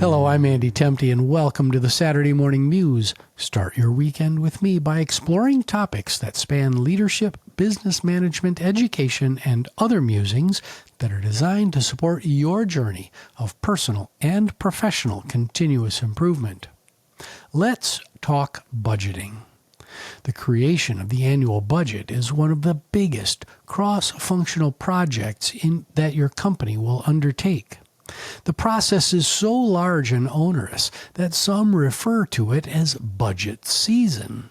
Hello, I'm Andy Temte, and welcome to the Saturday Morning Muse. Start your weekend with me by exploring topics that span leadership, business management, education, and other musings that are designed to support your journey of personal and professional continuous improvement. Let's talk budgeting. The creation of the annual budget is one of the biggest cross-functional projects that your company will undertake. The process is so large and onerous that some refer to it as budget season.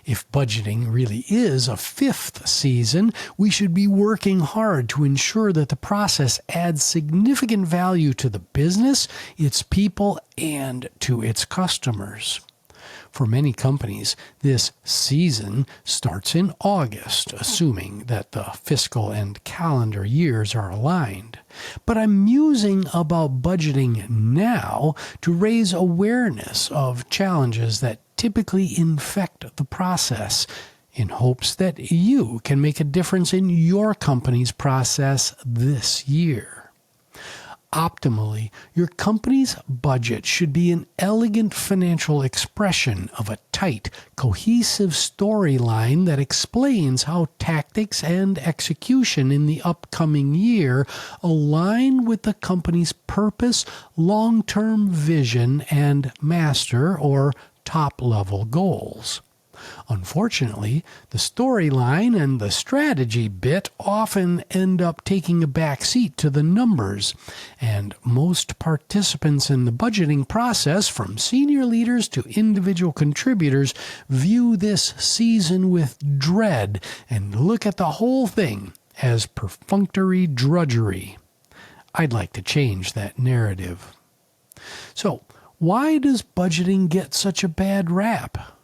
If budgeting really is a fifth season, we should be working hard to ensure that the process adds significant value to the business, its people, and to its customers. For many companies, this season starts in August, assuming that the fiscal and calendar years are aligned. But I'm musing about budgeting now to raise awareness of challenges that typically infect the process, in hopes that you can make a difference in your company's process this year. Optimally, your company's budget should be an elegant financial expression of a tight, cohesive storyline that explains how tactics and execution in the upcoming year align with the company's purpose, long-term vision, and master or top-level goals. Unfortunately, the storyline and the strategy bit often end up taking a back seat to the numbers, and most participants in the budgeting process, from senior leaders to individual contributors, view this season with dread and look at the whole thing as perfunctory drudgery. I'd like to change that narrative. So, why does budgeting get such a bad rap?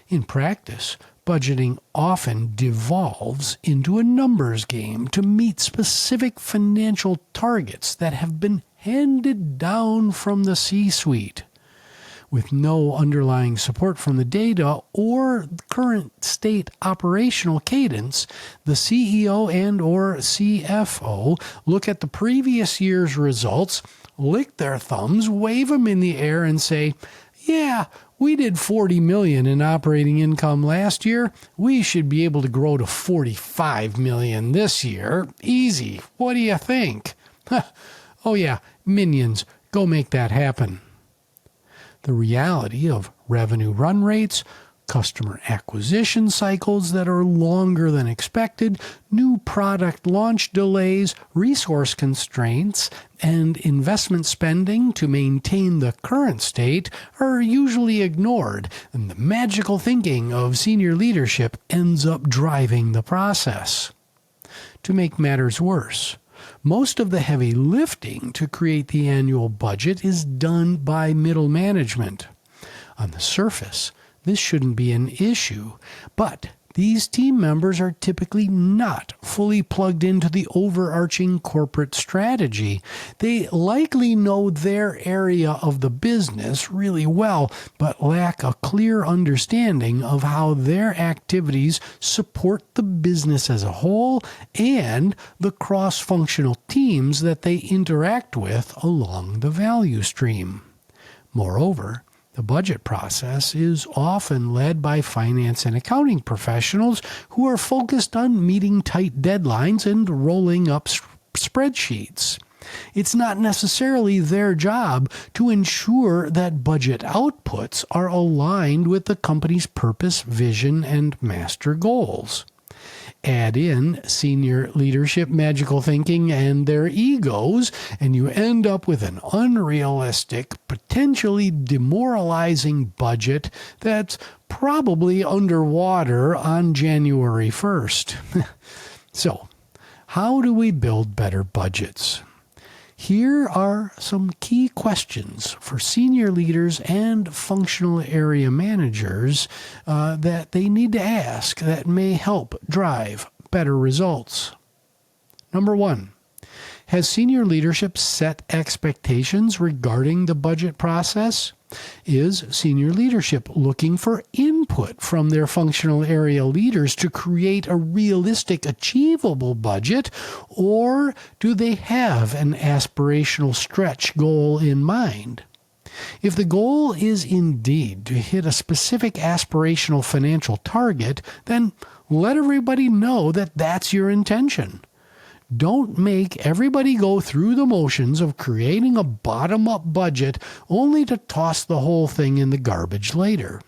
In practice, budgeting often devolves into a numbers game to meet specific financial targets that have been handed down from the C-suite. With no underlying support from the data or current state operational cadence, the CEO and or CFO look at the previous year's results, lick their thumbs, wave them in the air, and say, "Yeah, we did $40 million in operating income last year. We should be able to grow to $45 million this year. Easy. What do you think?" Oh yeah, minions, go make that happen. The reality of revenue run rates, customer acquisition cycles that are longer than expected, new product launch delays, resource constraints, and investment spending to maintain the current state are usually ignored, and the magical thinking of senior leadership ends up driving the process. To make matters worse, most of the heavy lifting to create the annual budget is done by middle management. On the surface, this shouldn't be an issue, but these team members are typically not fully plugged into the overarching corporate strategy. They likely know their area of the business really well, but lack a clear understanding of how their activities support the business as a whole and the cross-functional teams that they interact with along the value stream. Moreover, the budget process is often led by finance and accounting professionals who are focused on meeting tight deadlines and rolling up spreadsheets. It's not necessarily their job to ensure that budget outputs are aligned with the company's purpose, vision, and master goals. Add in senior leadership magical thinking and their egos, and you end up with an unrealistic, potentially demoralizing budget that's probably underwater on January 1st. So, how do we build better budgets? Here are some key questions for senior leaders and functional area managers that they need to ask that may help drive better results. Number 1, has senior leadership set expectations regarding the budget process? Is senior leadership looking for input from their functional area leaders to create a realistic, achievable budget, or do they have an aspirational stretch goal in mind? If the goal is indeed to hit a specific aspirational financial target, then let everybody know that that's your intention. Don't make everybody go through the motions of creating a bottom-up budget only to toss the whole thing in the garbage later.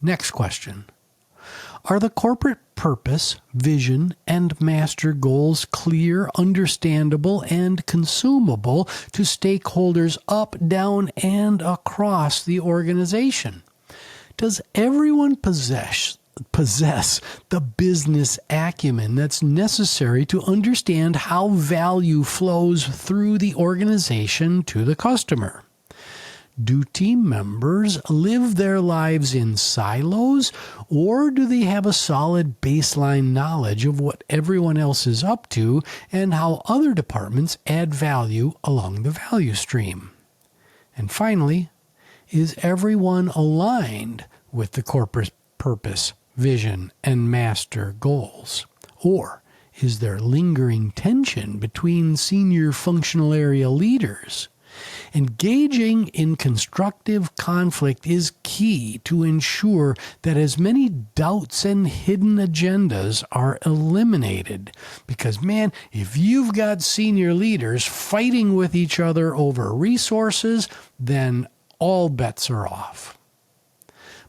Next question. Are the corporate purpose, vision, and master goals clear, understandable, and consumable to stakeholders up, down, and across the organization? Does everyone possess the business acumen that's necessary to understand how value flows through the organization to the customer? Do team members live their lives in silos, or do they have a solid baseline knowledge of what everyone else is up to and how other departments add value along the value stream? And finally, is everyone aligned with the corporate purpose, vision, and master goals? Or is there lingering tension between senior functional area leaders? Engaging in constructive conflict is key to ensure that as many doubts and hidden agendas are eliminated. Because, man, if you've got senior leaders fighting with each other over resources, then all bets are off.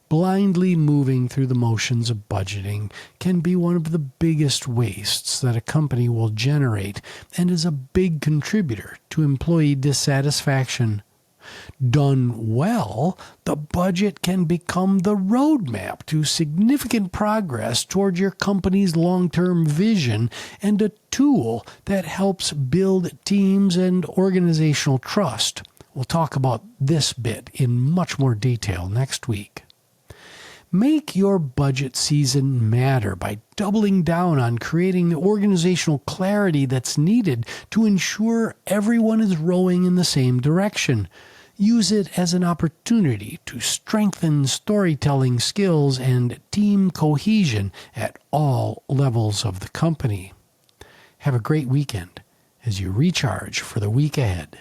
Blindly moving through the motions of budgeting can be one of the biggest wastes that a company will generate and is a big contributor to employee dissatisfaction. Done well, the budget can become the roadmap to significant progress toward your company's long-term vision and a tool that helps build teams and organizational trust. We'll talk about this bit in much more detail next week. Make your budget season matter by doubling down on creating the organizational clarity that's needed to ensure everyone is rowing in the same direction. Use it as an opportunity to strengthen storytelling skills and team cohesion at all levels of the company. Have a great weekend as you recharge for the week ahead.